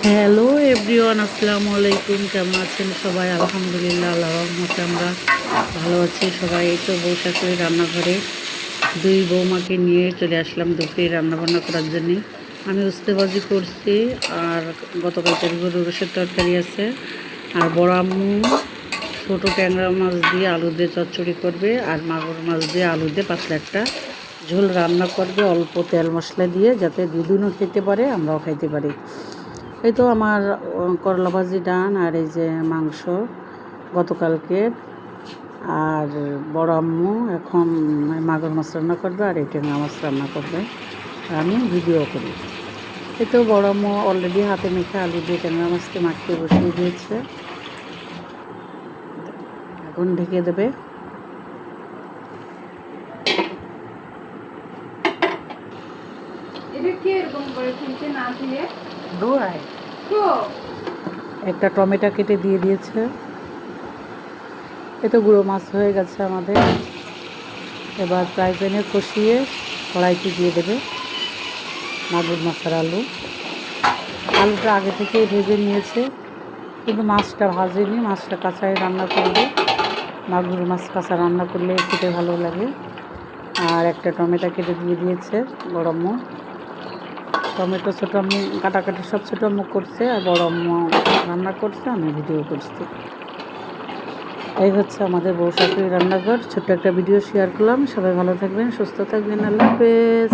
Hello everyone, আসসালামু আলাইকুম। কেমন আছেন সবাই? আলহামদুলিল্লাহ, আল্লাহর রহমতে আমরা ভালো আছি সবাই। এই তো বউ শাশুড়ি রান্নাঘরে দুই বৌমাকে নিয়ে চলে আসলাম দুপুরে রান্নাবান্না করার জন্যে। আমি উস্তেবাজি করছি, আর গতকালকের গরুর রসের তরকারি আছে, আর বড় আম্মু ছোটো ট্যাংরা মাছ দিয়ে আলু দিয়ে চচ্চড়ি করবে, আর মাগুর মাছ দিয়ে আলু দিয়ে পাতলা একটা ঝোল রান্না করবে অল্প তেল মশলা দিয়ে, যাতে দুদিনও খেতে পারে আমরাও খাইতে পারি। এই তো আমার করলা ভাজি ডান, আর এই যে মাংস গতকালকের। আর বড় আম্মু এখন মাগুর মাছ রান্না করবে, আর এই ট্যাংরা মাছ রান্না করবে, আর আমি ভিডিও করি। এই তো বড় আম্মু অলরেডি হাতে মেখে আলু দিয়ে ট্যাংরা মাছকে মাখিয়ে বসিয়ে দিয়েছে, এখন ঢেকে দেবে। একটা টমেটো কেটে দিয়ে দিয়েছে। এ তো গুঁড়ো মাছ হয়ে গেছে আমাদের। এবার ফ্রাই প্যানে কষিয়ে কড়াইতে দিয়ে দেবে মাগুর মাছের আলুটা আগে থেকেই ভেজে নিয়েছে, কিন্তু মাছটা ভাজেনি, মাছটা কাঁচাই রান্না করবে। মাগুর মাছ কাঁচা রান্না করলে খেতে ভালো লাগে। আর একটা টমেটো কেটে দিয়ে দিয়েছে বড় আম্মু। টমেটো ছোটো আম্মু কাটাকাটি সব ছোটো আম্মু করছে, আর বড় আম্মু রান্না করছে, আমি ভিডিও করছি। এই হচ্ছে আমাদের বউ শাশুড়ি রান্নাঘর। ছোট্ট একটা ভিডিও শেয়ার করলাম। সবাই ভালো থাকবেন, সুস্থ থাকবেন। আল্লাহ হাফেজ।